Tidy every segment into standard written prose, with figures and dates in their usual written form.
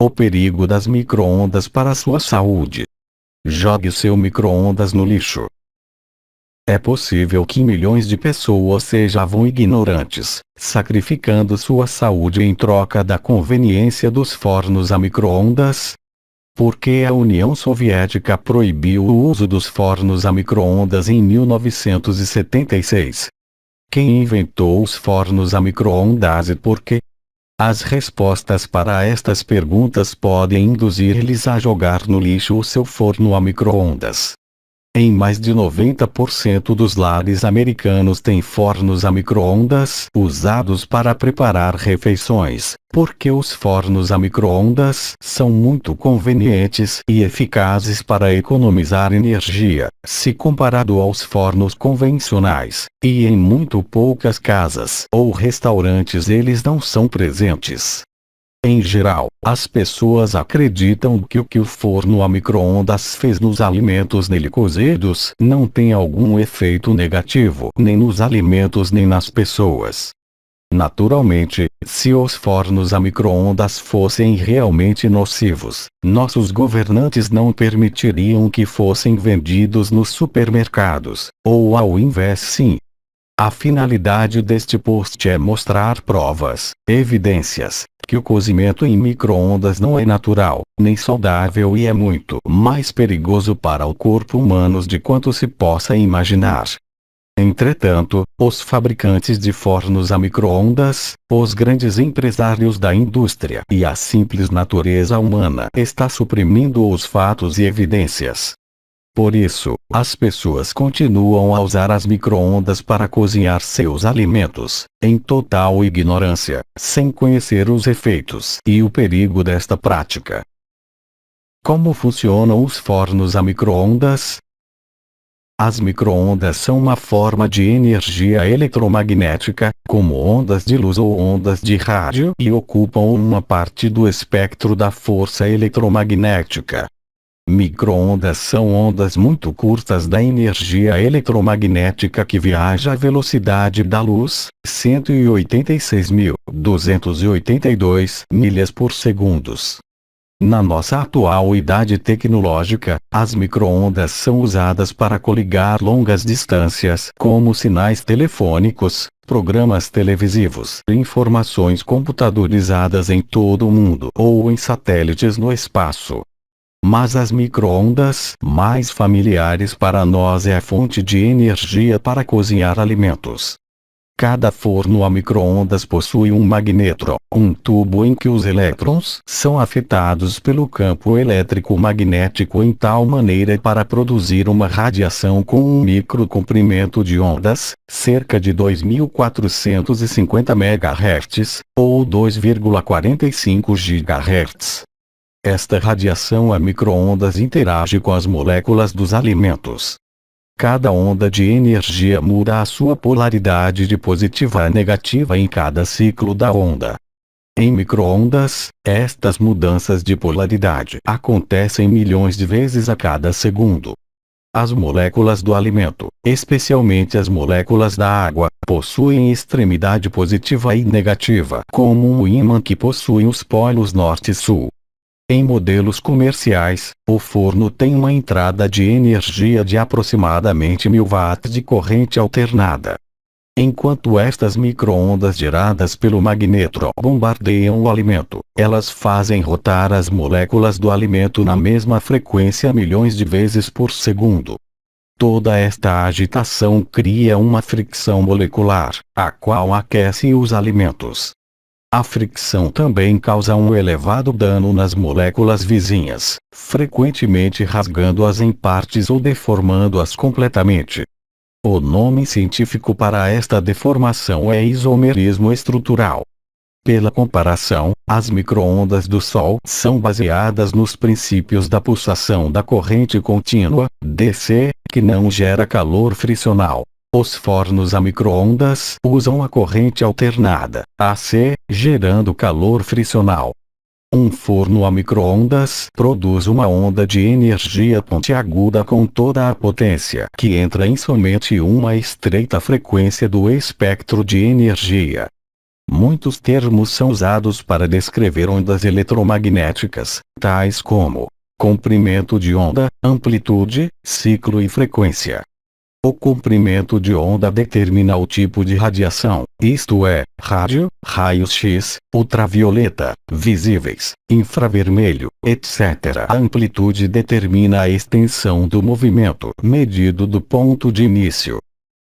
O perigo das micro-ondas para a sua saúde. Jogue seu micro-ondas no lixo. É possível que milhões de pessoas sejam ignorantes, sacrificando sua saúde em troca da conveniência dos fornos a micro-ondas? Porque a União Soviética proibiu o uso dos fornos a micro-ondas em 1976. Quem inventou os fornos a micro-ondas e por quê? As respostas para estas perguntas podem induzir-lhes a jogar no lixo o seu forno a micro-ondas. Em mais de 90% dos lares americanos tem fornos a micro-ondas usados para preparar refeições, porque os fornos a micro-ondas são muito convenientes e eficazes para economizar energia, se comparado aos fornos convencionais, e em muito poucas casas ou restaurantes eles não são presentes. Em geral, as pessoas acreditam que o que o forno a micro-ondas fez nos alimentos nele cozidos não tem algum efeito negativo nem nos alimentos nem nas pessoas. Naturalmente, se os fornos a micro-ondas fossem realmente nocivos, nossos governantes não permitiriam que fossem vendidos nos supermercados, ou ao invés sim. A finalidade deste post é mostrar provas, evidências, que o cozimento em micro-ondas não é natural, nem saudável e é muito mais perigoso para o corpo humano de quanto se possa imaginar. Entretanto, os fabricantes de fornos a micro-ondas, os grandes empresários da indústria e a simples natureza humana está suprimindo os fatos e evidências. Por isso, as pessoas continuam a usar as micro-ondas para cozinhar seus alimentos, em total ignorância, sem conhecer os efeitos e o perigo desta prática. Como funcionam os fornos a micro-ondas? As micro-ondas são uma forma de energia eletromagnética, como ondas de luz ou ondas de rádio, e ocupam uma parte do espectro da força eletromagnética. Micro-ondas são ondas muito curtas da energia eletromagnética que viaja à velocidade da luz, 186.282 milhas por segundo. Na nossa atual idade tecnológica, as micro-ondas são usadas para coligar longas distâncias, como sinais telefônicos, programas televisivos, informações computadorizadas em todo o mundo ou em satélites no espaço. Mas as micro-ondas mais familiares para nós é a fonte de energia para cozinhar alimentos. Cada forno a micro-ondas possui um magnétron, um tubo em que os elétrons são afetados pelo campo elétrico magnético em tal maneira para produzir uma radiação com um microcomprimento de ondas, cerca de 2.450 MHz, ou 2,45 GHz. Esta radiação a micro-ondas interage com as moléculas dos alimentos. Cada onda de energia muda a sua polaridade de positiva a negativa em cada ciclo da onda. Em micro-ondas, estas mudanças de polaridade acontecem milhões de vezes a cada segundo. As moléculas do alimento, especialmente as moléculas da água, possuem extremidade positiva e negativa, como um ímã que possui os polos norte e sul. Em modelos comerciais, o forno tem uma entrada de energia de aproximadamente 1000 watts de corrente alternada. Enquanto estas micro-ondas geradas pelo magnétron bombardeiam o alimento, elas fazem rotar as moléculas do alimento na mesma frequência milhões de vezes por segundo. Toda esta agitação cria uma fricção molecular, a qual aquece os alimentos. A fricção também causa um elevado dano nas moléculas vizinhas, frequentemente rasgando-as em partes ou deformando-as completamente. O nome científico para esta deformação é isomerismo estrutural. Pela comparação, as micro-ondas do Sol são baseadas nos princípios da pulsação da corrente contínua, DC, que não gera calor fricional. Os fornos a micro-ondas usam a corrente alternada, AC, gerando calor fricional. Um forno a micro-ondas produz uma onda de energia pontiaguda com toda a potência que entra em somente uma estreita frequência do espectro de energia. Muitos termos são usados para descrever ondas eletromagnéticas, tais como comprimento de onda, amplitude, ciclo e frequência. O comprimento de onda determina o tipo de radiação, isto é, rádio, raios-x, ultravioleta, visíveis, infravermelho, etc. A amplitude determina a extensão do movimento medido do ponto de início.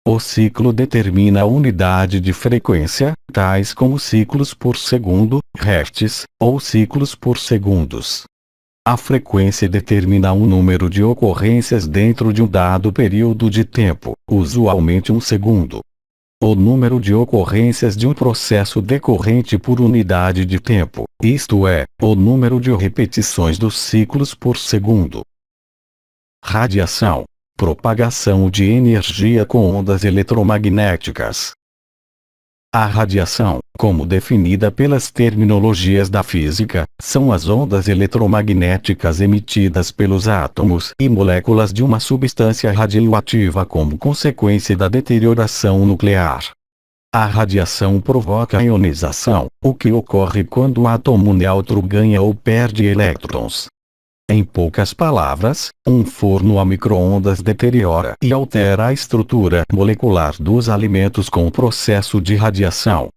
O ciclo determina a unidade de frequência, tais como ciclos por segundo, hertz, ou ciclos por segundos. A frequência determina um número de ocorrências dentro de um dado período de tempo, usualmente um segundo. O número de ocorrências de um processo decorrente por unidade de tempo, isto é, o número de repetições dos ciclos por segundo. Radiação. Propagação de energia com ondas eletromagnéticas. A radiação, como definida pelas terminologias da física, são as ondas eletromagnéticas emitidas pelos átomos e moléculas de uma substância radioativa como consequência da deterioração nuclear. A radiação provoca a ionização, o que ocorre quando o átomo neutro ganha ou perde elétrons. Em poucas palavras, um forno a micro-ondas deteriora e altera a estrutura molecular dos alimentos com o processo de radiação.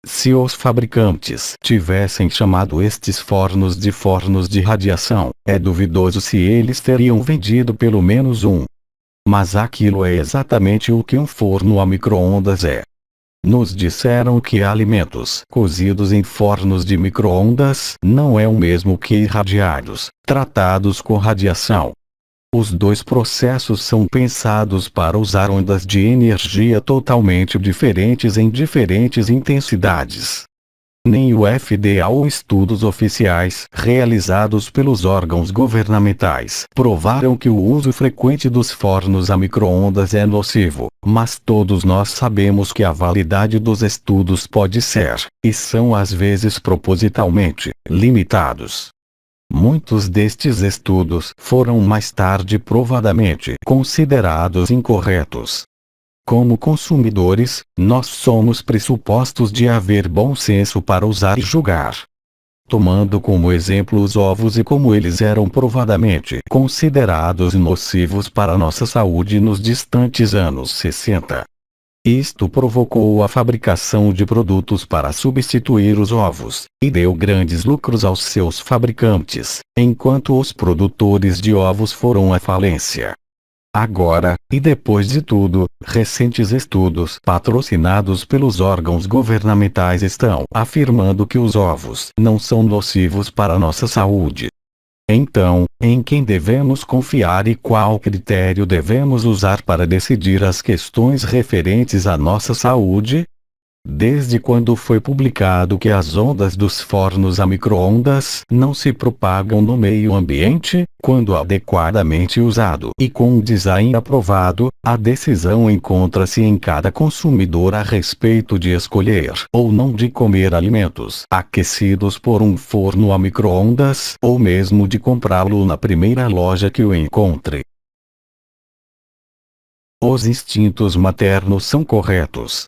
Se os fabricantes tivessem chamado estes fornos de radiação, é duvidoso se eles teriam vendido pelo menos um. Mas aquilo é exatamente o que um forno a micro-ondas é. Nos disseram que alimentos cozidos em fornos de micro-ondas não é o mesmo que irradiados, tratados com radiação. Os dois processos são pensados para usar ondas de energia totalmente diferentes em diferentes intensidades. Nem o FDA ou estudos oficiais realizados pelos órgãos governamentais provaram que o uso frequente dos fornos a micro-ondas é nocivo, mas todos nós sabemos que a validade dos estudos pode ser, e são às vezes propositalmente, limitados. Muitos destes estudos foram mais tarde provadamente considerados incorretos. Como consumidores, nós somos pressupostos de haver bom senso para usar e julgar. Tomando como exemplo os ovos e como eles eram provadamente considerados nocivos para nossa saúde nos distantes anos 60. Isto provocou a fabricação de produtos para substituir os ovos, e deu grandes lucros aos seus fabricantes, enquanto os produtores de ovos foram à falência. Agora, e depois de tudo, recentes estudos patrocinados pelos órgãos governamentais estão afirmando que os ovos não são nocivos para nossa saúde. Então, em quem devemos confiar e qual critério devemos usar para decidir as questões referentes à nossa saúde? Desde quando foi publicado que as ondas dos fornos a micro-ondas não se propagam no meio ambiente, quando adequadamente usado e com um design aprovado, a decisão encontra-se em cada consumidor a respeito de escolher ou não de comer alimentos aquecidos por um forno a micro-ondas, ou mesmo de comprá-lo na primeira loja que o encontre. Os instintos maternos são corretos.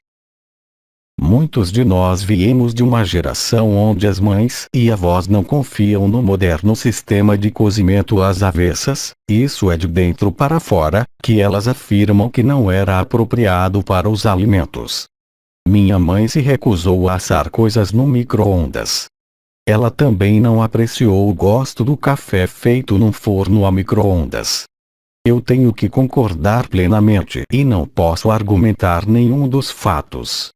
Muitos de nós viemos de uma geração onde as mães e avós não confiam no moderno sistema de cozimento às avessas, isso é de dentro para fora, que elas afirmam que não era apropriado para os alimentos. Minha mãe se recusou a assar coisas no micro-ondas. Ela também não apreciou o gosto do café feito num forno a micro-ondas. Eu tenho que concordar plenamente e não posso argumentar nenhum dos fatos.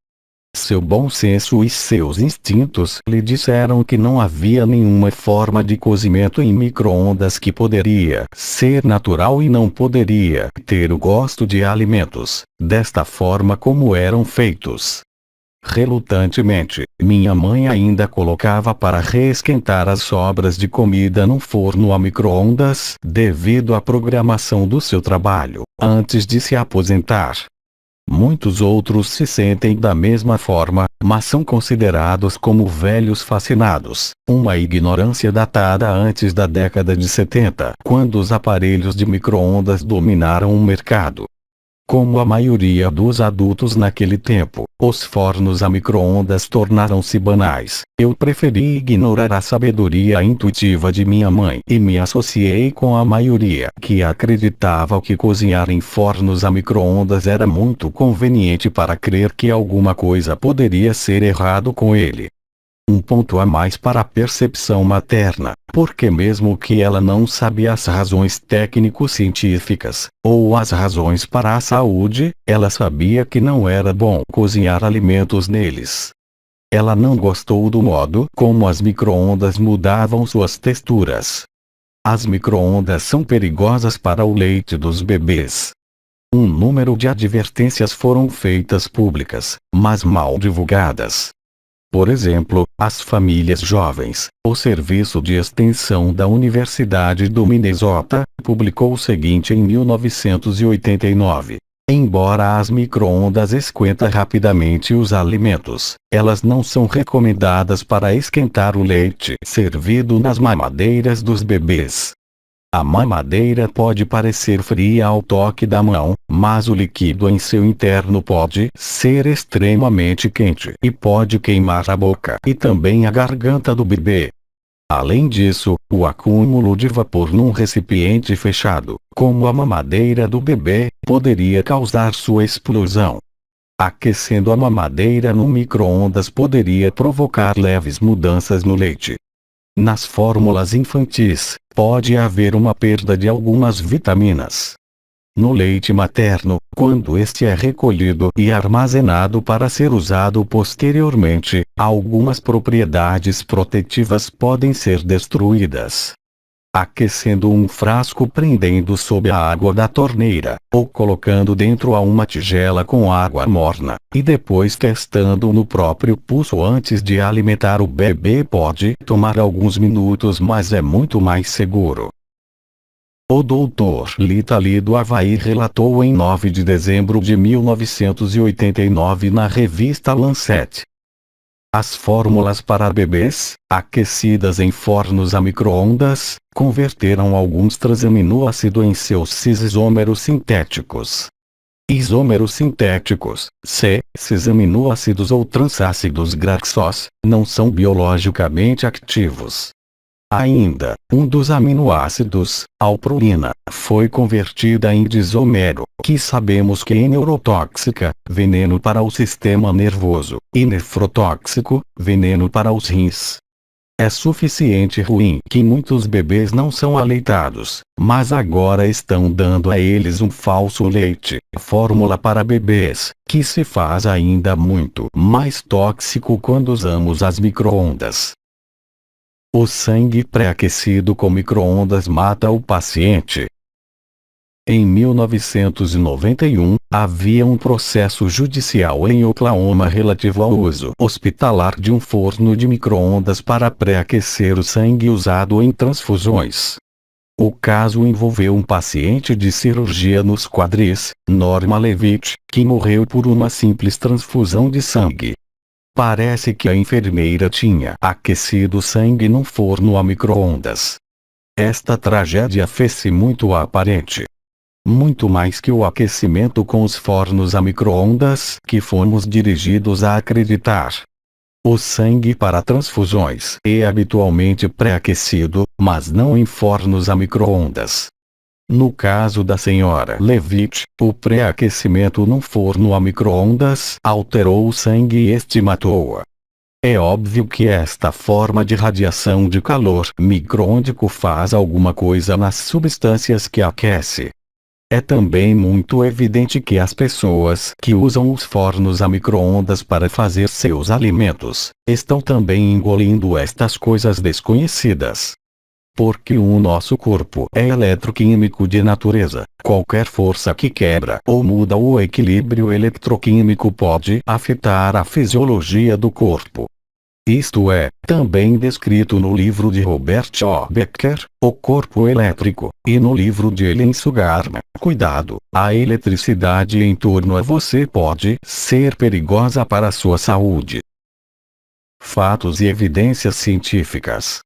Seu bom senso e seus instintos lhe disseram que não havia nenhuma forma de cozimento em micro-ondas que poderia ser natural e não poderia ter o gosto de alimentos, desta forma como eram feitos. Relutantemente, minha mãe ainda colocava para reesquentar as sobras de comida num forno a micro-ondas, devido à programação do seu trabalho, antes de se aposentar. Muitos outros se sentem da mesma forma, mas são considerados como velhos fascinados, uma ignorância datada antes da década de 70, quando os aparelhos de micro-ondas dominaram o mercado. Como a maioria dos adultos naquele tempo, os fornos a micro-ondas tornaram-se banais. Eu preferi ignorar a sabedoria intuitiva de minha mãe e me associei com a maioria que acreditava que cozinhar em fornos a micro-ondas era muito conveniente para crer que alguma coisa poderia ser errado com ele. Um ponto a mais para a percepção materna, porque mesmo que ela não sabia as razões técnico-científicas, ou as razões para a saúde, ela sabia que não era bom cozinhar alimentos neles. Ela não gostou do modo como as micro-ondas mudavam suas texturas. As micro-ondas são perigosas para o leite dos bebês. Um número de advertências foram feitas públicas, mas mal divulgadas. Por exemplo, as famílias jovens. O Serviço de Extensão da Universidade do Minnesota publicou o seguinte em 1989. Embora as micro-ondas esquentem rapidamente os alimentos, elas não são recomendadas para esquentar o leite servido nas mamadeiras dos bebês. A mamadeira pode parecer fria ao toque da mão, mas o líquido em seu interno pode ser extremamente quente e pode queimar a boca e também a garganta do bebê. Além disso, o acúmulo de vapor num recipiente fechado, como a mamadeira do bebê, poderia causar sua explosão. Aquecendo a mamadeira no micro-ondas poderia provocar leves mudanças no leite. Nas fórmulas infantis, pode haver uma perda de algumas vitaminas. No leite materno, quando este é recolhido e armazenado para ser usado posteriormente, algumas propriedades protetivas podem ser destruídas. Aquecendo um frasco prendendo sob a água da torneira, ou colocando dentro a uma tigela com água morna, e depois testando no próprio pulso antes de alimentar o bebê pode tomar alguns minutos, mas é muito mais seguro. O Dr. Lita Lee do Havaí relatou em 9 de dezembro de 1989 na revista Lancet. As fórmulas para bebês, aquecidas em fornos a micro-ondas, converteram alguns transaminoácidos em seus cis-isômeros sintéticos. Isômeros sintéticos, cis-aminoácidos ou transácidos graxos, não são biologicamente ativos. Ainda, um dos aminoácidos, alprolina, foi convertida em disômero, que sabemos que é neurotóxica, veneno para o sistema nervoso, e nefrotóxico, veneno para os rins. É suficiente ruim que muitos bebês não são aleitados, mas agora estão dando a eles um falso leite, fórmula para bebês, que se faz ainda muito mais tóxico quando usamos as micro-ondas. O sangue pré-aquecido com micro-ondas mata o paciente. Em 1991, havia um processo judicial em Oklahoma relativo ao uso hospitalar de um forno de micro-ondas para pré-aquecer o sangue usado em transfusões. O caso envolveu um paciente de cirurgia nos quadris, Norma Levitt, que morreu por uma simples transfusão de sangue. Parece que a enfermeira tinha aquecido o sangue num forno a micro-ondas. Esta tragédia fez-se muito aparente. Muito mais que o aquecimento com os fornos a micro-ondas que fomos dirigidos a acreditar. O sangue para transfusões é habitualmente pré-aquecido, mas não em fornos a micro-ondas. No caso da senhora Levitt, o pré-aquecimento num forno a micro-ondas alterou o sangue e este matou-a. É óbvio que esta forma de radiação de calor micro-ôndico faz alguma coisa nas substâncias que aquece. É também muito evidente que as pessoas que usam os fornos a micro-ondas para fazer seus alimentos, estão também engolindo estas coisas desconhecidas. Porque o nosso corpo é eletroquímico de natureza, qualquer força que quebra ou muda o equilíbrio eletroquímico pode afetar a fisiologia do corpo. Isto é, também descrito no livro de Robert O. Becker, O Corpo Elétrico, e no livro de Ellen Sugarman, Cuidado, a eletricidade em torno a você pode ser perigosa para a sua saúde. Fatos e evidências científicas.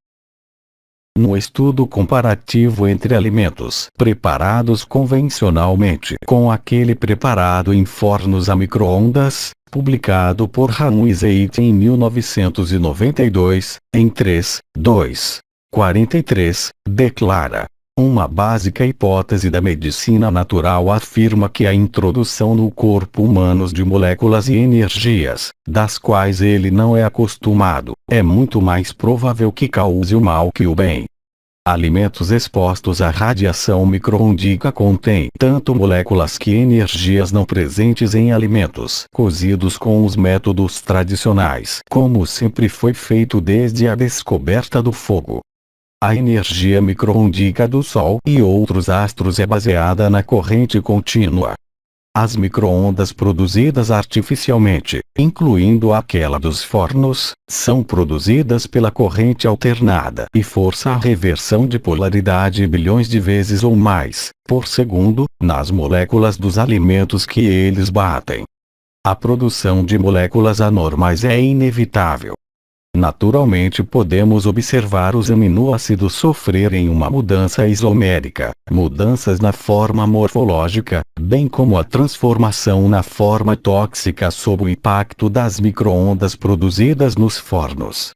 No estudo comparativo entre alimentos preparados convencionalmente com aquele preparado em fornos a micro-ondas, publicado por Ramus et em 1992, em 3.2.43, declara: uma básica hipótese da medicina natural afirma que a introdução no corpo humano de moléculas e energias, das quais ele não é acostumado, é muito mais provável que cause o mal que o bem. Alimentos expostos à radiação micro-ondica contêm tanto moléculas que energias não presentes em alimentos cozidos com os métodos tradicionais, como sempre foi feito desde a descoberta do fogo. A energia micro-ondica do Sol e outros astros é baseada na corrente contínua. As micro-ondas produzidas artificialmente, incluindo aquela dos fornos, são produzidas pela corrente alternada e força a reversão de polaridade bilhões de vezes ou mais, por segundo, nas moléculas dos alimentos que eles batem. A produção de moléculas anormais é inevitável. Naturalmente podemos observar os aminoácidos sofrerem uma mudança isomérica, mudanças na forma morfológica, bem como a transformação na forma tóxica sob o impacto das micro-ondas produzidas nos fornos.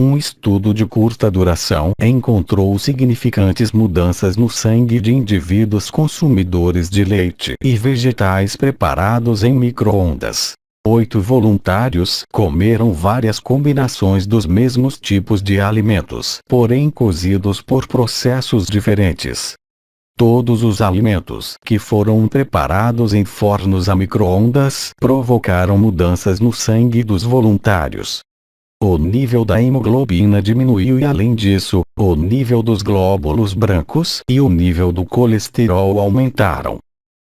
Um estudo de curta duração encontrou significantes mudanças no sangue de indivíduos consumidores de leite e vegetais preparados em micro-ondas. 8 voluntários comeram várias combinações dos mesmos tipos de alimentos, porém cozidos por processos diferentes. Todos os alimentos que foram preparados em fornos a micro-ondas provocaram mudanças no sangue dos voluntários. O nível da hemoglobina diminuiu e, além disso, o nível dos glóbulos brancos e o nível do colesterol aumentaram.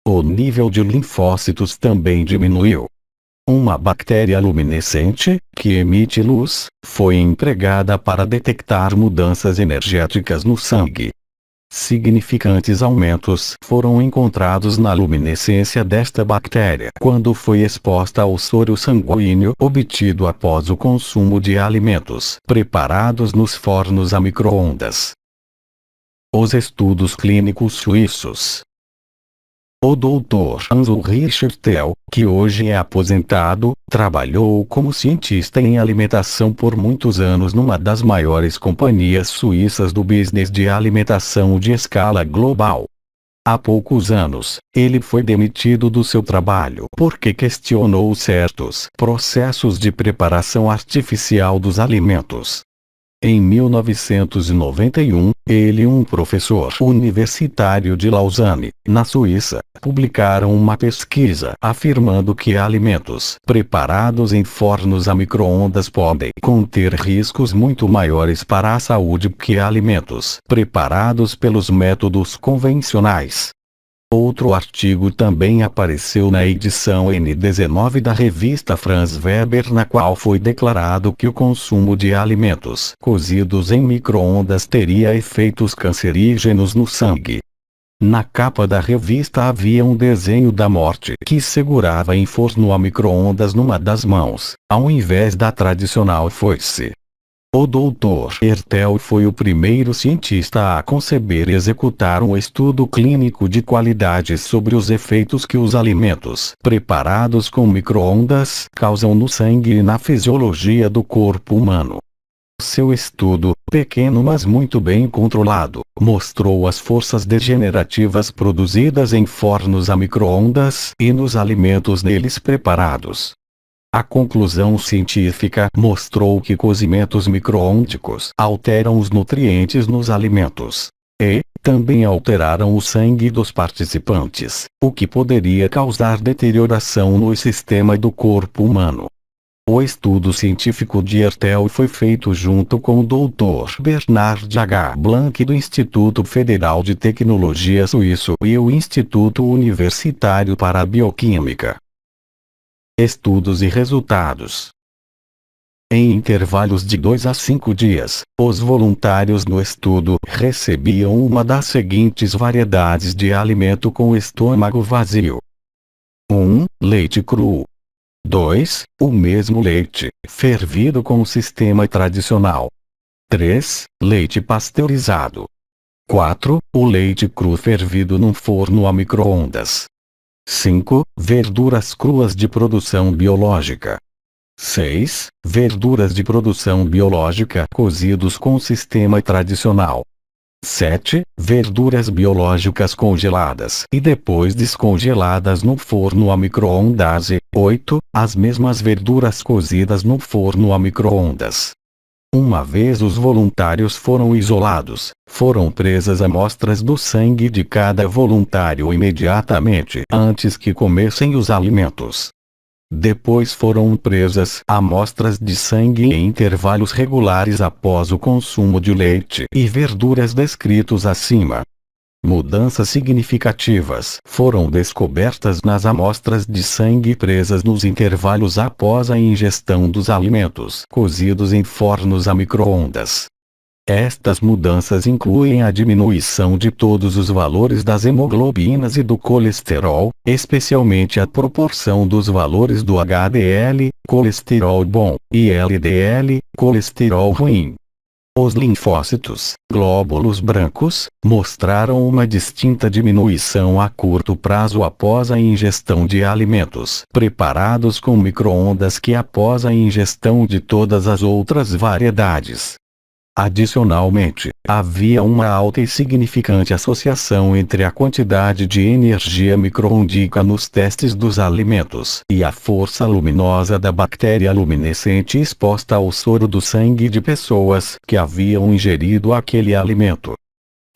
O nível de linfócitos também diminuiu. Uma bactéria luminescente, que emite luz, foi empregada para detectar mudanças energéticas no sangue. Significantes aumentos foram encontrados na luminescência desta bactéria quando foi exposta ao soro sanguíneo obtido após o consumo de alimentos preparados nos fornos a micro-ondas. Os estudos clínicos suíços. O Dr. Hans-Ulrich Ertel, que hoje é aposentado, trabalhou como cientista em alimentação por muitos anos numa das maiores companhias suíças do business de alimentação de escala global. Há poucos anos, ele foi demitido do seu trabalho porque questionou certos processos de preparação artificial dos alimentos. Em 1991, ele e um professor universitário de Lausanne, na Suíça, publicaram uma pesquisa afirmando que alimentos preparados em fornos a micro-ondas podem conter riscos muito maiores para a saúde que alimentos preparados pelos métodos convencionais. Outro artigo também apareceu na edição N19 da revista Franz Weber, na qual foi declarado que o consumo de alimentos cozidos em micro-ondas teria efeitos cancerígenos no sangue. Na capa da revista havia um desenho da morte que segurava em forno a micro-ondas numa das mãos, ao invés da tradicional foice. O Dr. Ertel foi o primeiro cientista a conceber e executar um estudo clínico de qualidade sobre os efeitos que os alimentos preparados com micro-ondas causam no sangue e na fisiologia do corpo humano. Seu estudo, pequeno mas muito bem controlado, mostrou as forças degenerativas produzidas em fornos a micro-ondas e nos alimentos neles preparados. A conclusão científica mostrou que cozimentos micro-ôndicos alteram os nutrientes nos alimentos. E, também alteraram o sangue dos participantes, o que poderia causar deterioração no sistema do corpo humano. O estudo científico de Ertel foi feito junto com o Dr. Bernard H. Blanc do Instituto Federal de Tecnologia Suíço e o Instituto Universitário para a Bioquímica. Estudos e resultados. Em intervalos de 2 a 5 dias, os voluntários no estudo recebiam uma das seguintes variedades de alimento com o estômago vazio. 1. Leite cru. 2. O mesmo leite, fervido com o sistema tradicional. 3. Leite pasteurizado. 4. O leite cru fervido num forno a micro-ondas. 5. Verduras cruas de produção biológica. 6. Verduras de produção biológica cozidos com sistema tradicional. 7. Verduras biológicas congeladas e depois descongeladas no forno a micro-ondas. 8. As mesmas verduras cozidas no forno a micro-ondas. Uma vez os voluntários foram isolados, foram presas amostras do sangue de cada voluntário imediatamente antes que comessem os alimentos. Depois foram presas amostras de sangue em intervalos regulares após o consumo de leite e verduras descritos acima. Mudanças significativas foram descobertas nas amostras de sangue presas nos intervalos após a ingestão dos alimentos cozidos em fornos a micro-ondas. Estas mudanças incluem a diminuição de todos os valores das hemoglobinas e do colesterol, especialmente a proporção dos valores do HDL, colesterol bom, e LDL, colesterol ruim. Os linfócitos, glóbulos brancos, mostraram uma distinta diminuição a curto prazo após a ingestão de alimentos preparados com micro-ondas que após a ingestão de todas as outras variedades. Adicionalmente, havia uma alta e significante associação entre a quantidade de energia micro-ondica nos testes dos alimentos e a força luminosa da bactéria luminescente exposta ao soro do sangue de pessoas que haviam ingerido aquele alimento.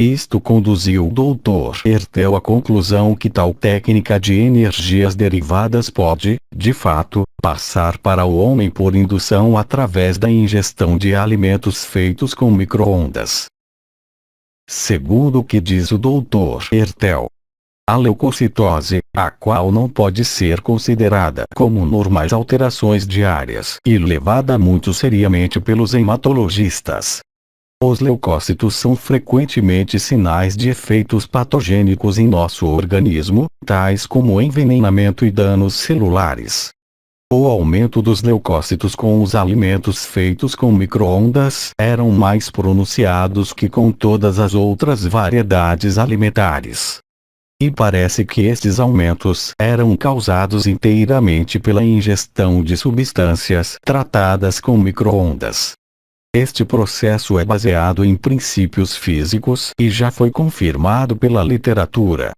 Isto conduziu o Dr. Ertel à conclusão que tal técnica de energias derivadas pode, de fato, passar para o homem por indução através da ingestão de alimentos feitos com micro-ondas. Segundo o que diz o Dr. Ertel, a leucocitose, a qual não pode ser considerada como normais alterações diárias e levada muito seriamente pelos hematologistas. Os leucócitos são frequentemente sinais de efeitos patogênicos em nosso organismo, tais como envenenamento e danos celulares. O aumento dos leucócitos com os alimentos feitos com micro-ondas eram mais pronunciados que com todas as outras variedades alimentares. E parece que estes aumentos eram causados inteiramente pela ingestão de substâncias tratadas com micro-ondas. Este processo é baseado em princípios físicos e já foi confirmado pela literatura.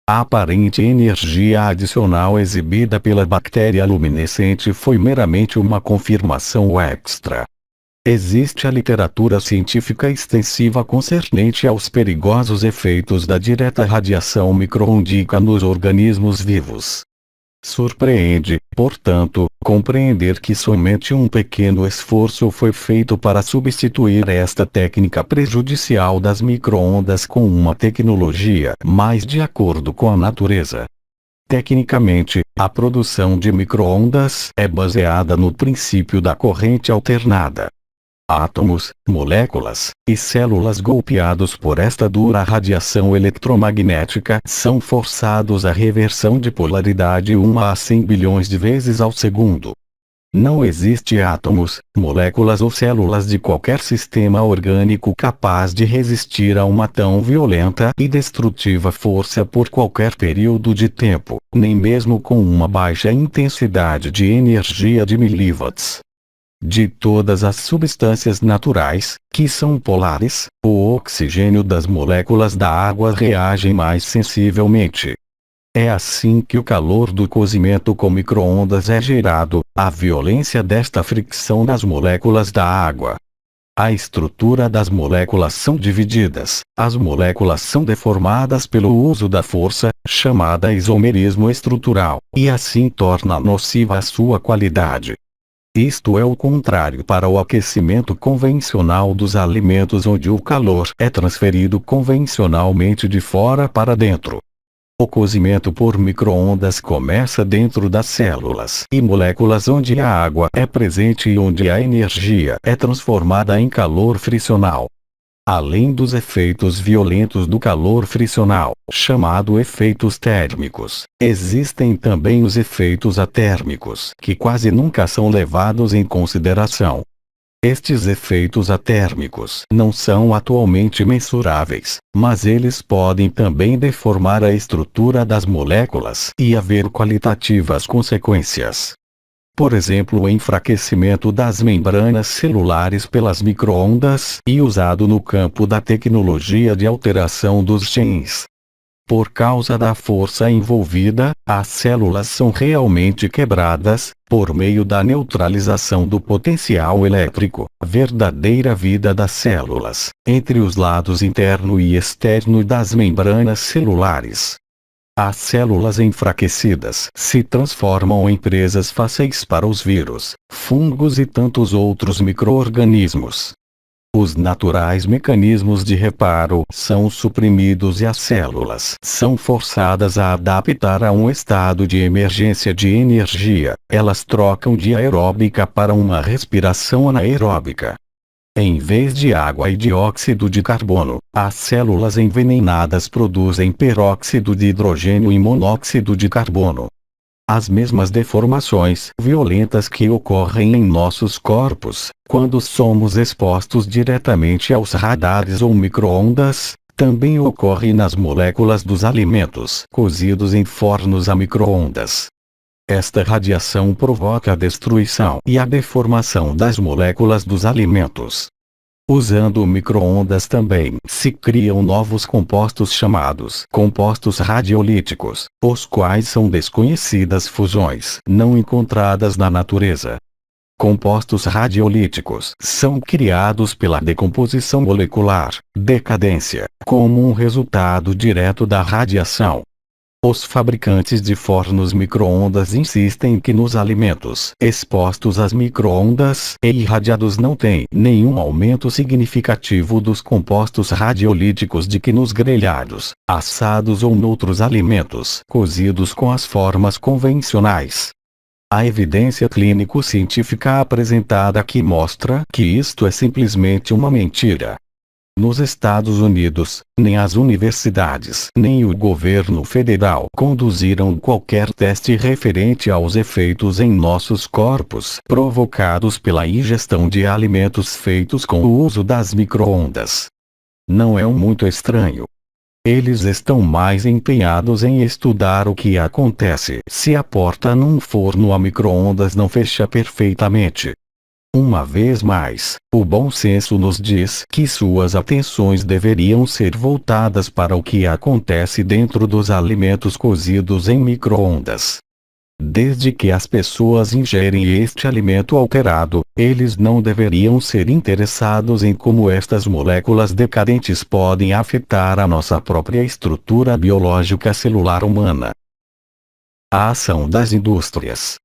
A aparente energia adicional exibida pela bactéria luminescente foi meramente uma confirmação extra. Existe a literatura científica extensiva concernente aos perigosos efeitos da direta radiação micro-ondica nos organismos vivos. Surpreende, portanto, compreender que somente um pequeno esforço foi feito para substituir esta técnica prejudicial das micro-ondas com uma tecnologia mais de acordo com a natureza. Tecnicamente, a produção de micro-ondas é baseada no princípio da corrente alternada. Átomos, moléculas e células golpeados por esta dura radiação eletromagnética são forçados à reversão de polaridade 1 a 100 bilhões de vezes ao segundo. Não existe átomos, moléculas ou células de qualquer sistema orgânico capaz de resistir a uma tão violenta e destrutiva força por qualquer período de tempo, nem mesmo com uma baixa intensidade de energia de miliwatts. De todas as substâncias naturais, que são polares, o oxigênio das moléculas da água reage mais sensivelmente. É assim que o calor do cozimento com micro-ondas é gerado, a violência desta fricção nas moléculas da água. A estrutura das moléculas são divididas, as moléculas são deformadas pelo uso da força, chamada isomerismo estrutural, e assim torna nociva a sua qualidade. Isto é o contrário para o aquecimento convencional dos alimentos, onde o calor é transferido convencionalmente de fora para dentro. O cozimento por micro-ondas começa dentro das células e moléculas onde a água é presente e onde a energia é transformada em calor fricional. Além dos efeitos violentos do calor fricional, chamado efeitos térmicos, existem também os efeitos atérmicos, que quase nunca são levados em consideração. Estes efeitos atérmicos não são atualmente mensuráveis, mas eles podem também deformar a estrutura das moléculas e haver qualitativas consequências. Por exemplo, o enfraquecimento das membranas celulares pelas microondas e usado no campo da tecnologia de alteração dos genes. Por causa da força envolvida, as células são realmente quebradas, por meio da neutralização do potencial elétrico, verdadeira vida das células, entre os lados interno e externo das membranas celulares. As células enfraquecidas se transformam em presas fáceis para os vírus, fungos e tantos outros micro-organismos. Os naturais mecanismos de reparo são suprimidos e as células são forçadas a adaptar a um estado de emergência de energia. Elas trocam de aeróbica para uma respiração anaeróbica. Em vez de água e dióxido de carbono, as células envenenadas produzem peróxido de hidrogênio e monóxido de carbono. As mesmas deformações violentas que ocorrem em nossos corpos, quando somos expostos diretamente aos radares ou micro-ondas, também ocorrem nas moléculas dos alimentos cozidos em fornos a micro-ondas. Esta radiação provoca a destruição e a deformação das moléculas dos alimentos. Usando micro-ondas também se criam novos compostos chamados compostos radiolíticos, os quais são desconhecidas fusões não encontradas na natureza. Compostos radiolíticos são criados pela decomposição molecular, decadência, como um resultado direto da radiação. Os fabricantes de fornos micro-ondas insistem que nos alimentos expostos às micro-ondas e irradiados não tem nenhum aumento significativo dos compostos radiolíticos de que nos grelhados, assados ou noutros alimentos cozidos com as formas convencionais. A evidência clínico-científica apresentada aqui mostra que isto é simplesmente uma mentira. Nos Estados Unidos, nem as universidades nem o governo federal conduziram qualquer teste referente aos efeitos em nossos corpos provocados pela ingestão de alimentos feitos com o uso das micro-ondas. Não é muito estranho. Eles estão mais empenhados em estudar o que acontece se a porta num forno a micro-ondas não fecha perfeitamente. Uma vez mais, o bom senso nos diz que suas atenções deveriam ser voltadas para o que acontece dentro dos alimentos cozidos em micro-ondas. Desde que as pessoas ingerem este alimento alterado, eles não deveriam ser interessados em como estas moléculas decadentes podem afetar a nossa própria estrutura biológica celular humana. A ação das indústrias.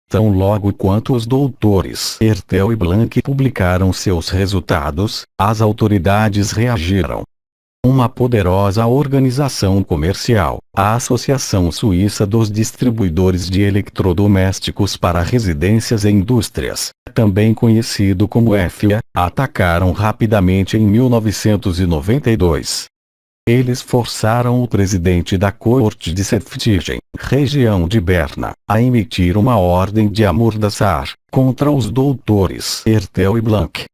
Tão logo quanto os doutores Hertel e Blank publicaram seus resultados, as autoridades reagiram. Uma poderosa organização comercial, a Associação Suíça dos Distribuidores de Eletrodomésticos para Residências e Indústrias, também conhecido como FIA, atacaram rapidamente em 1992. Eles forçaram o presidente da Corte de Septigen, região de Berna, a emitir uma ordem de amordaçar contra os doutores Hertel e Blank.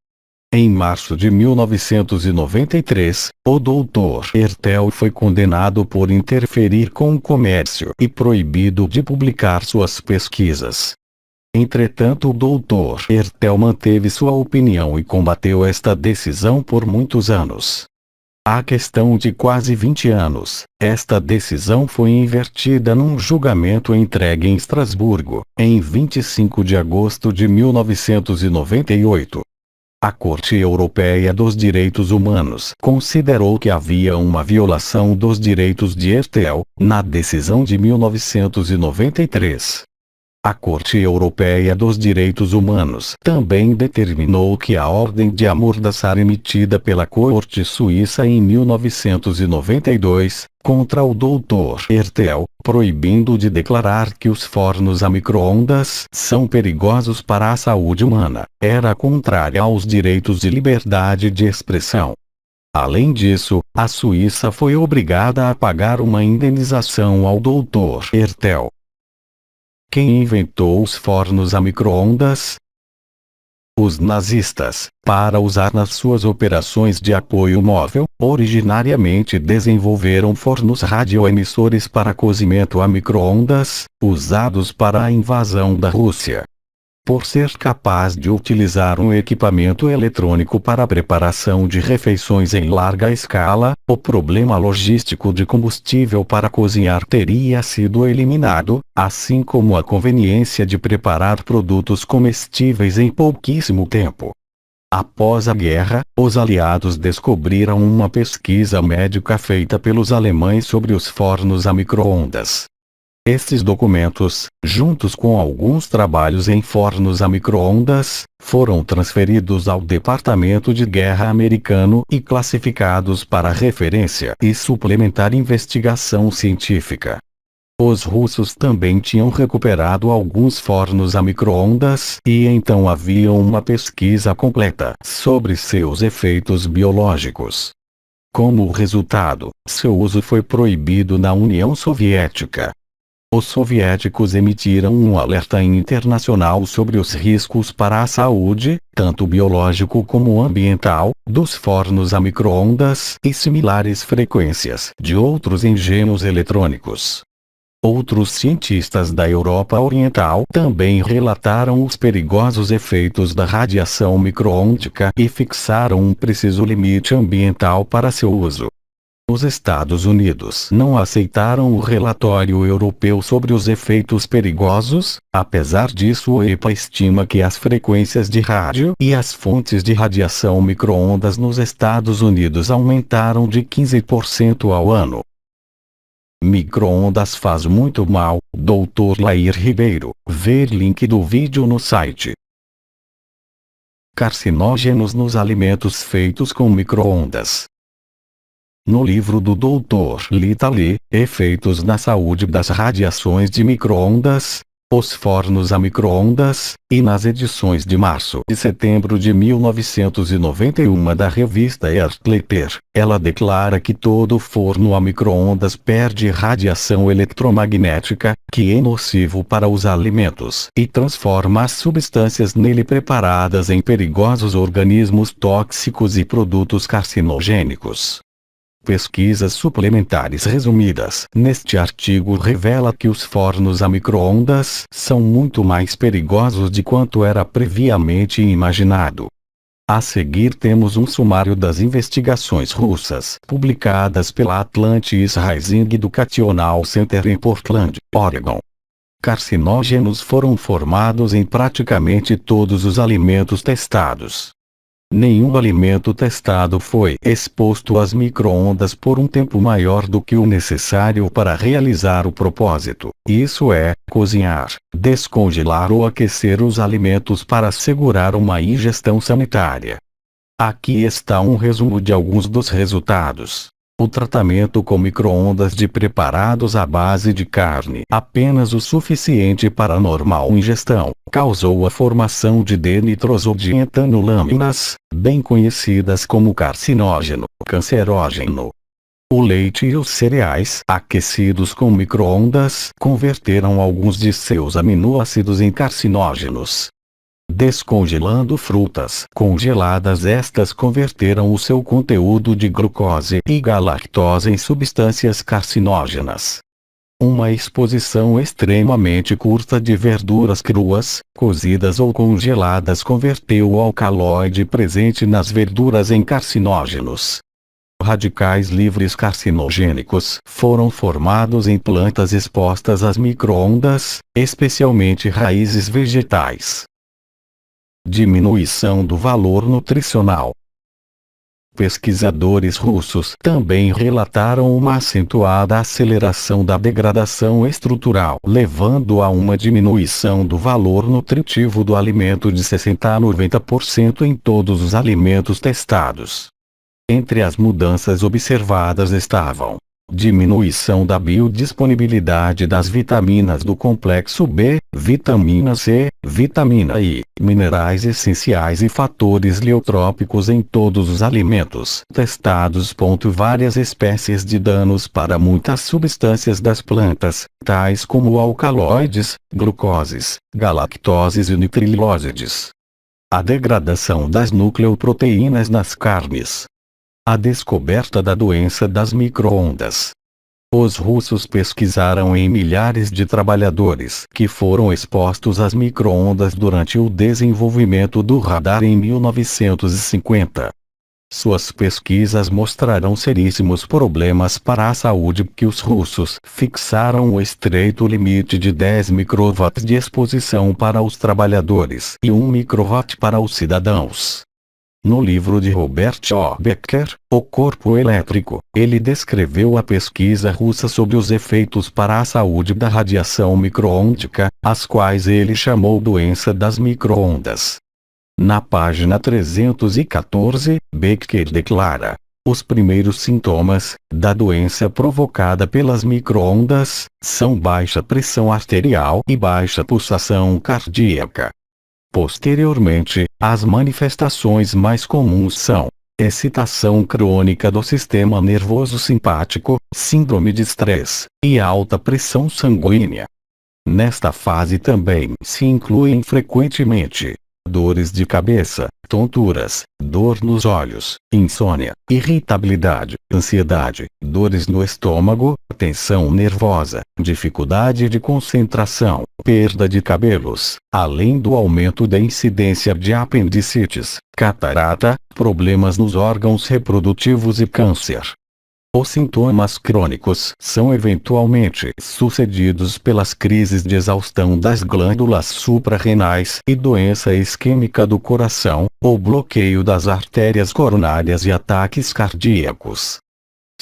Em março de 1993, o doutor Hertel foi condenado por interferir com o comércio e proibido de publicar suas pesquisas. Entretanto, o doutor Hertel manteve sua opinião e combateu esta decisão por muitos anos. Há questão de quase 20 anos, esta decisão foi invertida num julgamento entregue em Estrasburgo, em 25 de agosto de 1998. A Corte Europeia dos Direitos Humanos considerou que havia uma violação dos direitos de Hertel, na decisão de 1993. A Corte Europeia dos Direitos Humanos também determinou que a ordem de amordaçar emitida pela Corte Suíça em 1992, contra o Dr. Hertel, proibindo de declarar que os fornos a micro-ondas são perigosos para a saúde humana, era contrária aos direitos de liberdade de expressão. Além disso, a Suíça foi obrigada a pagar uma indenização ao Dr. Hertel. Quem inventou os fornos a micro-ondas? Os nazistas, para usar nas suas operações de apoio móvel, originariamente desenvolveram fornos radioemissores para cozimento a micro-ondas, usados para a invasão da Rússia. Por ser capaz de utilizar um equipamento eletrônico para a preparação de refeições em larga escala, o problema logístico de combustível para cozinhar teria sido eliminado, assim como a conveniência de preparar produtos comestíveis em pouquíssimo tempo. Após a guerra, os aliados descobriram uma pesquisa médica feita pelos alemães sobre os fornos a micro-ondas. Estes documentos, juntos com alguns trabalhos em fornos a micro-ondas, foram transferidos ao Departamento de Guerra americano e classificados para referência e suplementar investigação científica. Os russos também tinham recuperado alguns fornos a micro-ondas e então havia uma pesquisa completa sobre seus efeitos biológicos. Como resultado, seu uso foi proibido na União Soviética. Os soviéticos emitiram um alerta internacional sobre os riscos para a saúde, tanto biológico como ambiental, dos fornos a micro-ondas e similares frequências de outros engenhos eletrônicos. Outros cientistas da Europa Oriental também relataram os perigosos efeitos da radiação micro-ôndica e fixaram um preciso limite ambiental para seu uso. Os Estados Unidos não aceitaram o relatório europeu sobre os efeitos perigosos, apesar disso o EPA estima que as frequências de rádio e as fontes de radiação micro-ondas nos Estados Unidos aumentaram de 15% ao ano. Micro-ondas faz muito mal, Dr. Lair Ribeiro, ver link do vídeo no site. Carcinógenos nos alimentos feitos com micro-ondas. No livro do Dr. Lita Lee, Efeitos na Saúde das Radiações de Micro-ondas, Os Fornos a Micro-ondas, e nas edições de março e setembro de 1991 da revista Earthletter, ela declara que todo forno a micro-ondas perde radiação eletromagnética, que é nocivo para os alimentos, e transforma as substâncias nele preparadas em perigosos organismos tóxicos e produtos carcinogênicos. Pesquisas suplementares resumidas neste artigo revela que os fornos a micro-ondas são muito mais perigosos de quanto era previamente imaginado. A seguir temos um sumário das investigações russas publicadas pela Atlantis Rising Educational Center em Portland, Oregon. Carcinógenos foram formados em praticamente todos os alimentos testados. Nenhum alimento testado foi exposto às micro-ondas por um tempo maior do que o necessário para realizar o propósito, isso é, cozinhar, descongelar ou aquecer os alimentos para assegurar uma ingestão sanitária. Aqui está um resumo de alguns dos resultados. O tratamento com micro-ondas de preparados à base de carne, apenas o suficiente para normal ingestão, causou a formação de D-nitrosodientanulaminas, bem conhecidas como carcinógeno, cancerógeno. O leite e os cereais, aquecidos com micro-ondas, converteram alguns de seus aminoácidos em carcinógenos. Descongelando frutas congeladas, estas converteram o seu conteúdo de glucose e galactose em substâncias carcinógenas. Uma exposição extremamente curta de verduras cruas, cozidas ou congeladas converteu o alcaloide presente nas verduras em carcinógenos. Radicais livres carcinogênicos foram formados em plantas expostas às micro-ondas, especialmente raízes vegetais. Diminuição do valor nutricional. Pesquisadores russos também relataram uma acentuada aceleração da degradação estrutural, levando a uma diminuição do valor nutritivo do alimento de 60 a 90% em todos os alimentos testados. Entre as mudanças observadas estavam: diminuição da biodisponibilidade das vitaminas do complexo B, vitamina C, vitamina I, minerais essenciais e fatores leotrópicos em todos os alimentos testados. Várias espécies de danos para muitas substâncias das plantas, tais como alcaloides, glucoses, galactoses e nitrilósides. A degradação das nucleoproteínas nas carnes. A descoberta da doença das micro-ondas. Os russos pesquisaram em milhares de trabalhadores que foram expostos às micro-ondas durante o desenvolvimento do radar em 1950. Suas pesquisas mostraram seríssimos problemas para a saúde que os russos fixaram o estreito limite de 10 microwatts de exposição para os trabalhadores e 1 microwatt para os cidadãos. No livro de Robert O. Becker, O Corpo Elétrico, ele descreveu a pesquisa russa sobre os efeitos para a saúde da radiação microôntica, as quais ele chamou doença das microondas. Na página 314, Becker declara: os primeiros sintomas da doença provocada pelas microondas são baixa pressão arterial e baixa pulsação cardíaca. Posteriormente, as manifestações mais comuns são excitação crônica do sistema nervoso simpático, síndrome de estresse e alta pressão sanguínea. Nesta fase também se incluem frequentemente dores de cabeça, tonturas, dor nos olhos, insônia, irritabilidade, ansiedade, dores no estômago, tensão nervosa, dificuldade de concentração, perda de cabelos, além do aumento da incidência de apendicites, catarata, problemas nos órgãos reprodutivos e câncer. Os sintomas crônicos são eventualmente sucedidos pelas crises de exaustão das glândulas suprarrenais e doença isquêmica do coração, ou bloqueio das artérias coronárias e ataques cardíacos.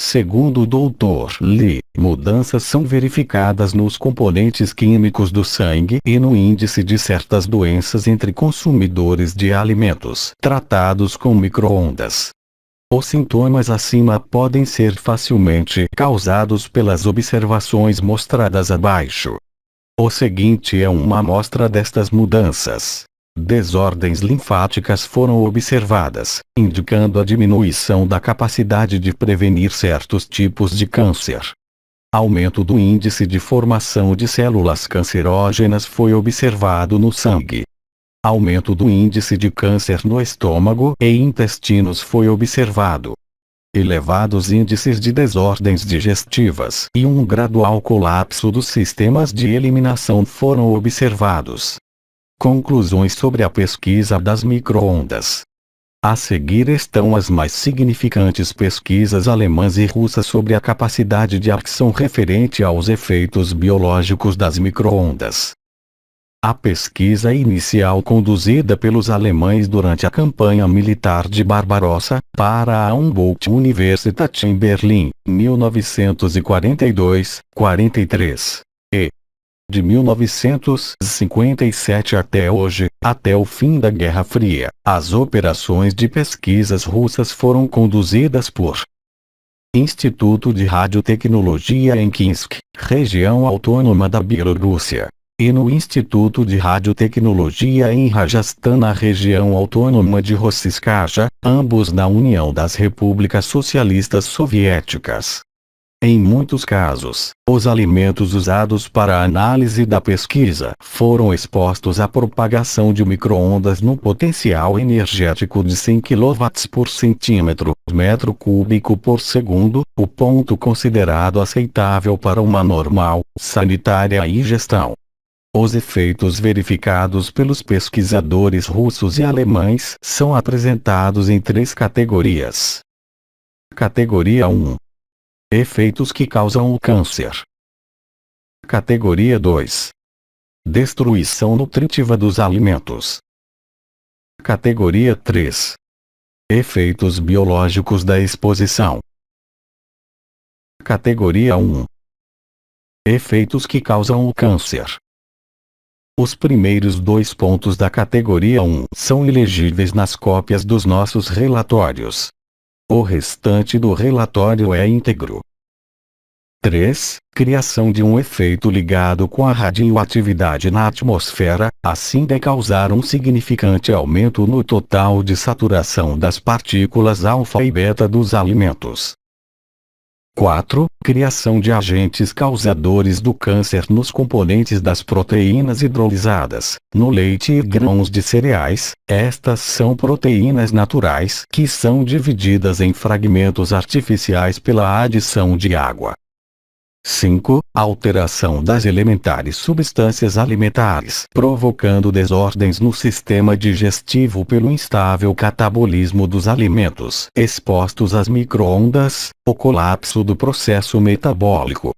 Segundo o Dr. Lee, mudanças são verificadas nos componentes químicos do sangue e no índice de certas doenças entre consumidores de alimentos tratados com micro-ondas. Os sintomas acima podem ser facilmente causados pelas observações mostradas abaixo. O seguinte é uma amostra destas mudanças. Desordens linfáticas foram observadas, indicando a diminuição da capacidade de prevenir certos tipos de câncer. Aumento do índice de formação de células cancerógenas foi observado no sangue. Aumento do índice de câncer no estômago e intestinos foi observado. Elevados índices de desordens digestivas e um gradual colapso dos sistemas de eliminação foram observados. Conclusões sobre a pesquisa das micro-ondas. A seguir estão as mais significantes pesquisas alemãs e russas sobre a capacidade de ação referente aos efeitos biológicos das micro-ondas. A pesquisa inicial conduzida pelos alemães durante a campanha militar de Barbarossa, para a Humboldt-Universität em Berlim, 1942-43, e de 1957 até hoje, até o fim da Guerra Fria, as operações de pesquisas russas foram conduzidas por Instituto de Radiotecnologia em Kinsk, região autônoma da Bielorrússia, e no Instituto de Radiotecnologia em Rajasthan na região autônoma de Rossiscaja, ambos na União das Repúblicas Socialistas Soviéticas. Em muitos casos, os alimentos usados para a análise da pesquisa foram expostos à propagação de micro-ondas no potencial energético de 100 kW por centímetro, metro cúbico por segundo, o ponto considerado aceitável para uma normal, sanitária ingestão. Os efeitos verificados pelos pesquisadores russos e alemães são apresentados em 3 categorias. Categoria 1. Efeitos que causam o câncer. Categoria 2. Destruição nutritiva dos alimentos. Categoria 3. Efeitos biológicos da exposição. Categoria 1. Efeitos que causam o câncer. Os primeiros 2 pontos da categoria 1 são ilegíveis nas cópias dos nossos relatórios. O restante do relatório é íntegro. 3. Criação de um efeito ligado com a radioatividade na atmosfera, assim de causar um significante aumento no total de saturação das partículas alfa e beta dos alimentos. 4. Criação de agentes causadores do câncer nos componentes das proteínas hidrolisadas, no leite e grãos de cereais. Estas são proteínas naturais que são divididas em fragmentos artificiais pela adição de água. 5. Alteração das elementares substâncias alimentares, provocando desordens no sistema digestivo pelo instável catabolismo dos alimentos expostos às micro-ondas, o colapso do processo metabólico.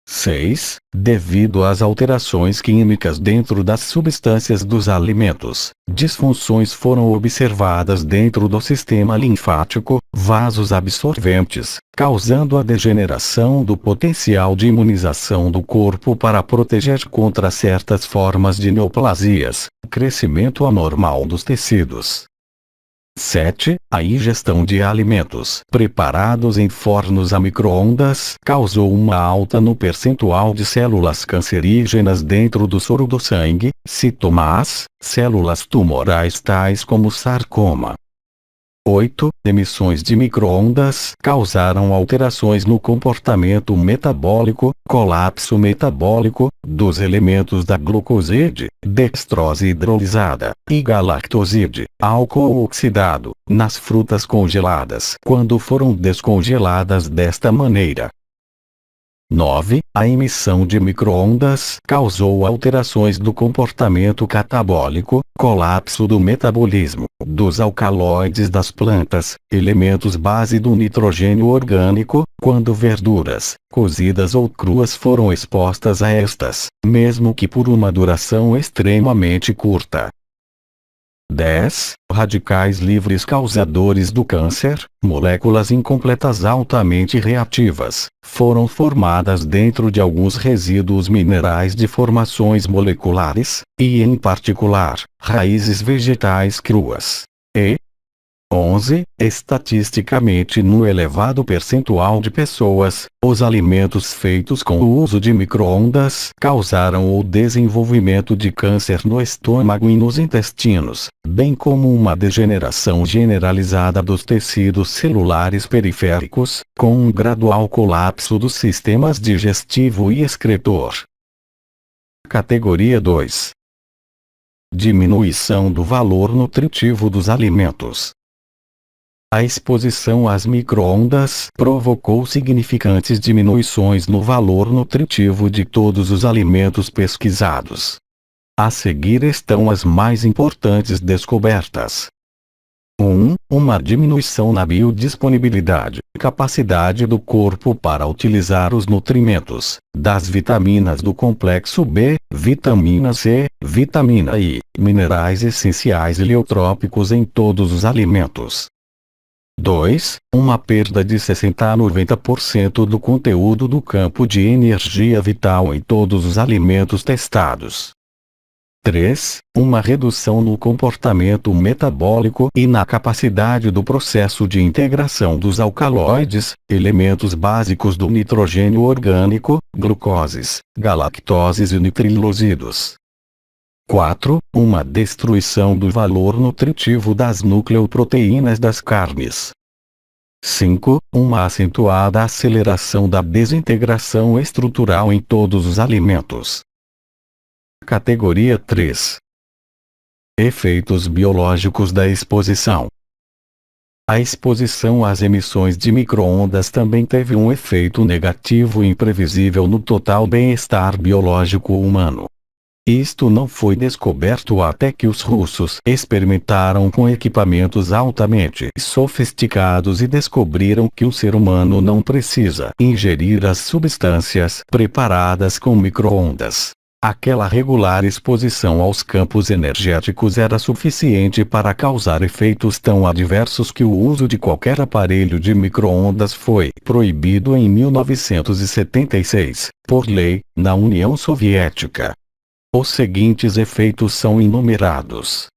6. Devido às alterações químicas dentro das substâncias dos alimentos, disfunções foram observadas dentro do sistema linfático, vasos absorventes, causando a degeneração do potencial de imunização do corpo para proteger contra certas formas de neoplasias, crescimento anormal dos tecidos. 7. A ingestão de alimentos preparados em fornos a micro-ondas causou uma alta no percentual de células cancerígenas dentro do soro do sangue, citomas, células tumorais tais como sarcoma. 8. Emissões de micro-ondas causaram alterações no comportamento metabólico, colapso metabólico, dos elementos da glucoside, dextrose hidrolisada, e galactoside, álcool oxidado, nas frutas congeladas quando foram descongeladas desta maneira. 9. A emissão de micro-ondas causou alterações do comportamento catabólico, colapso do metabolismo, dos alcaloides das plantas, elementos base do nitrogênio orgânico, quando verduras, cozidas ou cruas foram expostas a estas, mesmo que por uma duração extremamente curta. 10. Radicais livres causadores do câncer, moléculas incompletas altamente reativas, foram formadas dentro de alguns resíduos minerais de formações moleculares, e em particular, raízes vegetais cruas. E 11. Estatisticamente no elevado percentual de pessoas, os alimentos feitos com o uso de micro-ondas causaram o desenvolvimento de câncer no estômago e nos intestinos, bem como uma degeneração generalizada dos tecidos celulares periféricos, com um gradual colapso dos sistemas digestivo e excretor. Categoria 2. Diminuição do valor nutritivo dos alimentos. A exposição às micro-ondas provocou significantes diminuições no valor nutritivo de todos os alimentos pesquisados. A seguir estão as mais importantes descobertas. 1. Uma diminuição na biodisponibilidade, capacidade do corpo para utilizar os nutrimentos, das vitaminas do complexo B, vitamina C, vitamina I, minerais essenciais heliotrópicos em todos os alimentos. 2. Uma perda de 60 a 90% do conteúdo do campo de energia vital em todos os alimentos testados. 3. Uma redução no comportamento metabólico e na capacidade do processo de integração dos alcaloides, elementos básicos do nitrogênio orgânico, glucoses, galactoses e nitrilosidos. 4. Uma destruição do valor nutritivo das nucleoproteínas das carnes. 5. Uma acentuada aceleração da desintegração estrutural em todos os alimentos. Categoria 3. Efeitos biológicos da exposição. A exposição às emissões de micro-ondas também teve um efeito negativo e imprevisível no total bem-estar biológico humano. Isto não foi descoberto até que os russos experimentaram com equipamentos altamente sofisticados e descobriram que o ser humano não precisa ingerir as substâncias preparadas com micro-ondas. Aquela regular exposição aos campos energéticos era suficiente para causar efeitos tão adversos que o uso de qualquer aparelho de micro-ondas foi proibido em 1976, por lei, na União Soviética. Os seguintes efeitos são enumerados.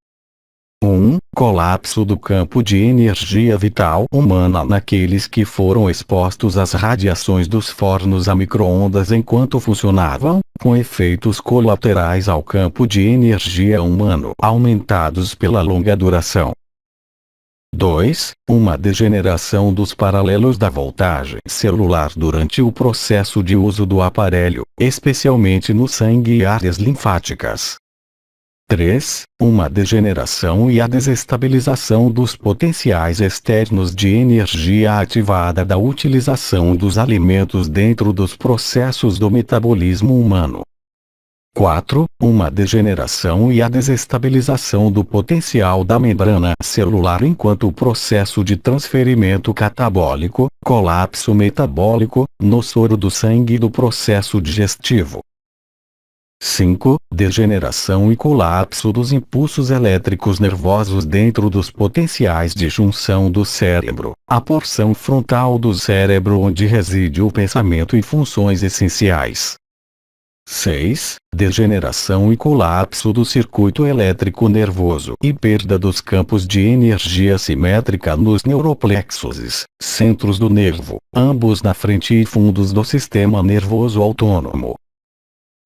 1. Colapso do campo de energia vital humana naqueles que foram expostos às radiações dos fornos a micro-ondas enquanto funcionavam, com efeitos colaterais ao campo de energia humano aumentados pela longa duração. 2. Uma degeneração dos paralelos da voltagem celular durante o processo de uso do aparelho, especialmente no sangue e áreas linfáticas. 3. Uma degeneração e a desestabilização dos potenciais externos de energia ativada da utilização dos alimentos dentro dos processos do metabolismo humano. 4. Uma degeneração e a desestabilização do potencial da membrana celular enquanto o processo de transferimento catabólico, colapso metabólico, no soro do sangue e do processo digestivo. 5. Degeneração e colapso dos impulsos elétricos nervosos dentro dos potenciais de junção do cérebro, a porção frontal do cérebro onde reside o pensamento e funções essenciais. 6. Degeneração e colapso do circuito elétrico nervoso e perda dos campos de energia simétrica nos neuroplexos, centros do nervo, ambos na frente e fundos do sistema nervoso autônomo.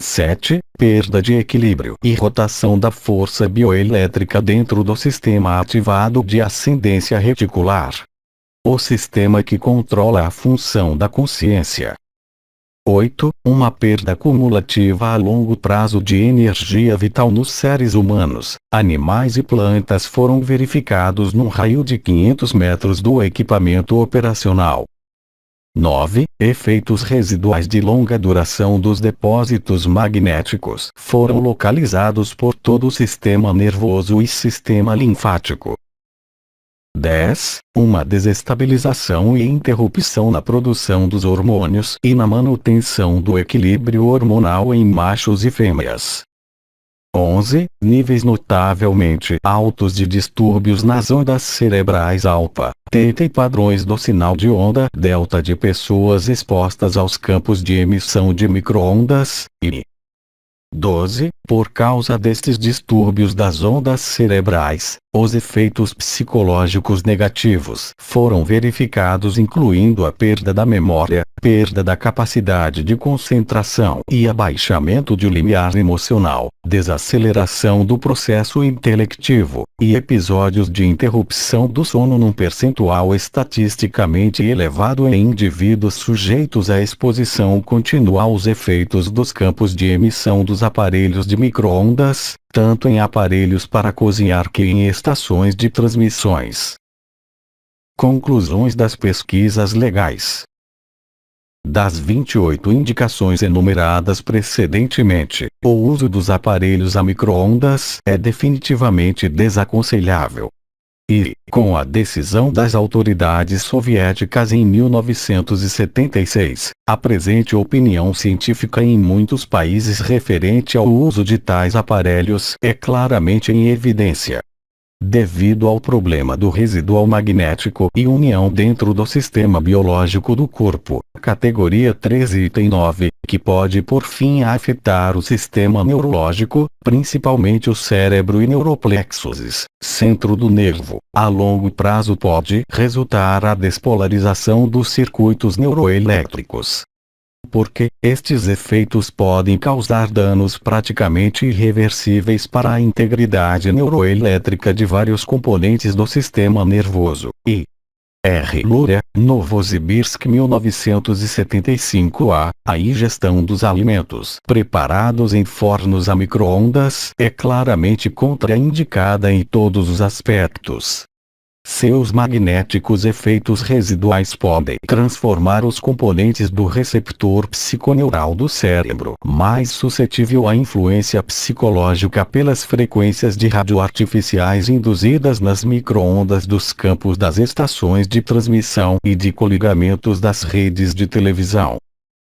7. Perda de equilíbrio e rotação da força bioelétrica dentro do sistema ativado de ascendência reticular, o sistema que controla a função da consciência. 8. Uma perda cumulativa a longo prazo de energia vital nos seres humanos, animais e plantas foram verificados num raio de 500 metros do equipamento operacional. 9. Efeitos residuais de longa duração dos depósitos magnéticos foram localizados por todo o sistema nervoso e sistema linfático. 10. Uma desestabilização e interrupção na produção dos hormônios e na manutenção do equilíbrio hormonal em machos e fêmeas. 11. Níveis notavelmente altos de distúrbios nas ondas cerebrais alfa, teta e padrões do sinal de onda delta de pessoas expostas aos campos de emissão de microondas, e 12. Por causa destes distúrbios das ondas cerebrais, os efeitos psicológicos negativos foram verificados incluindo a perda da memória, perda da capacidade de concentração e abaixamento de limiar emocional, desaceleração do processo intelectivo, e episódios de interrupção do sono num percentual estatisticamente elevado em indivíduos sujeitos à exposição contínua aos efeitos dos campos de emissão dos aparelhos de microondas, tanto em aparelhos para cozinhar que em estações de transmissões. Conclusões das pesquisas legais. Das 28 indicações enumeradas precedentemente, o uso dos aparelhos a microondas é definitivamente desaconselhável. E, com a decisão das autoridades soviéticas em 1976, a presente opinião científica em muitos países referente ao uso de tais aparelhos é claramente em evidência. Devido ao problema do residual magnético e união dentro do sistema biológico do corpo, categoria 3 item 9, que pode por fim afetar o sistema neurológico, principalmente o cérebro e neuroplexos, centro do nervo, a longo prazo pode resultar a despolarização dos circuitos neuroelétricos. Porque estes efeitos podem causar danos praticamente irreversíveis para a integridade neuroelétrica de vários componentes do sistema nervoso. E. R. Luria, Novosibirsk 1975 a ingestão dos alimentos preparados em fornos a micro-ondas é claramente contraindicada em todos os aspectos. Seus magnéticos efeitos residuais podem transformar os componentes do receptor psiconeural do cérebro mais suscetível à influência psicológica pelas frequências de rádio artificiais induzidas nas microondas dos campos das estações de transmissão e de coligamentos das redes de televisão.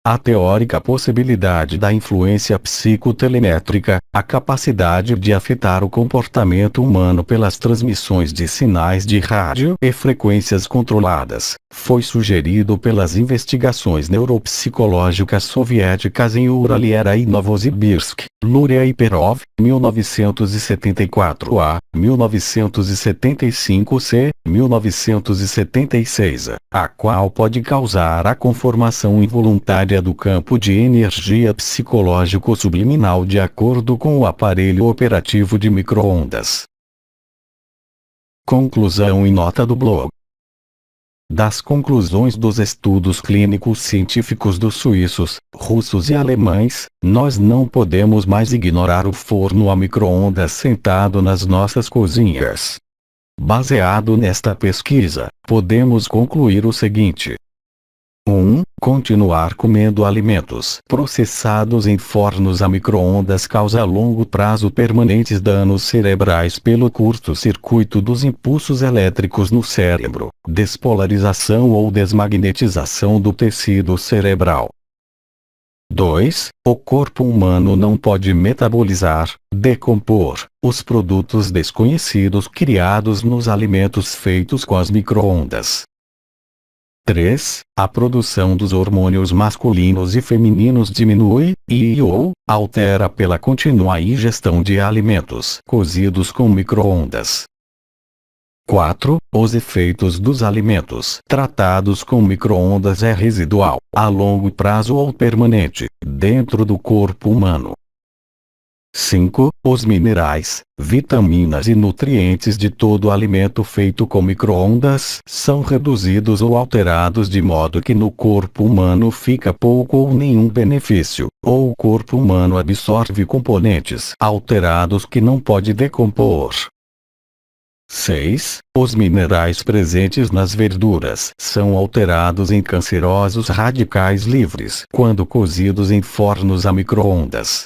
A teórica possibilidade da influência psicotelemétrica, a capacidade de afetar o comportamento humano pelas transmissões de sinais de rádio e frequências controladas, foi sugerido pelas investigações neuropsicológicas soviéticas em Uraliera e Novosibirsk, Luria e Perov, 1974 a 1975 c. 1976, a qual pode causar a conformação involuntária do campo de energia psicológico subliminal de acordo com o aparelho operativo de microondas. Conclusão e nota do blog. Das conclusões dos estudos clínicos científicos dos suíços, russos e alemães, nós não podemos mais ignorar o forno a micro-ondas sentado nas nossas cozinhas. Baseado nesta pesquisa, podemos concluir o seguinte: 1. Continuar comendo alimentos processados em fornos a micro-ondas causa a longo prazo permanentes danos cerebrais pelo curto-circuito dos impulsos elétricos no cérebro, despolarização ou desmagnetização do tecido cerebral. 2. O corpo humano não pode metabolizar, decompor, os produtos desconhecidos criados nos alimentos feitos com as micro-ondas. 3. A produção dos hormônios masculinos e femininos diminui, ou altera pela contínua ingestão de alimentos cozidos com micro-ondas. 4. Os efeitos dos alimentos tratados com micro-ondas é residual, a longo prazo ou permanente, dentro do corpo humano. 5. Os minerais, vitaminas e nutrientes de todo alimento feito com micro-ondas são reduzidos ou alterados de modo que no corpo humano fica pouco ou nenhum benefício, ou o corpo humano absorve componentes alterados que não pode decompor. 6. Os minerais presentes nas verduras são alterados em cancerosos radicais livres quando cozidos em fornos a micro-ondas.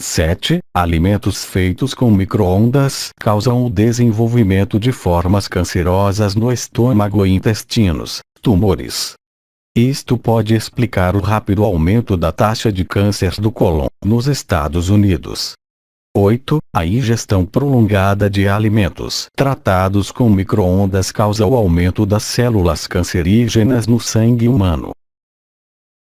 7. Alimentos feitos com micro-ondas causam o desenvolvimento de formas cancerosas no estômago e intestinos, tumores. Isto pode explicar o rápido aumento da taxa de câncer do cólon nos Estados Unidos. 8. A ingestão prolongada de alimentos tratados com micro-ondas causa o aumento das células cancerígenas no sangue humano.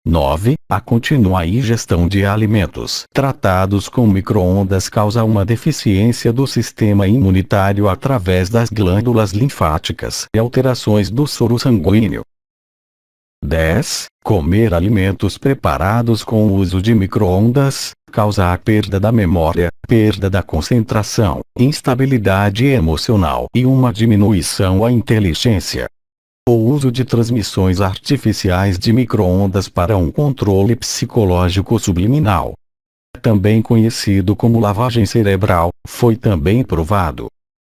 9. A contínua ingestão de alimentos tratados com micro-ondas causa uma deficiência do sistema imunitário através das glândulas linfáticas e alterações do soro sanguíneo. 10. Comer alimentos preparados com o uso de micro-ondas causa a perda da memória, perda da concentração, instabilidade emocional e uma diminuição da inteligência. O uso de transmissões artificiais de micro-ondas para um controle psicológico subliminal, também conhecido como lavagem cerebral, foi também provado.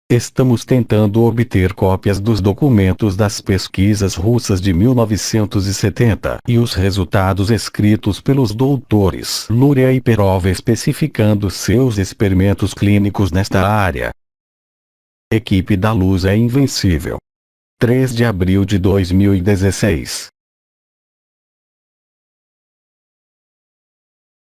Estamos tentando obter cópias dos documentos das pesquisas russas de 1970 e os resultados escritos pelos doutores Luria e Perov especificando seus experimentos clínicos nesta área. Equipe da Luz é invencível. 3 de abril de 2016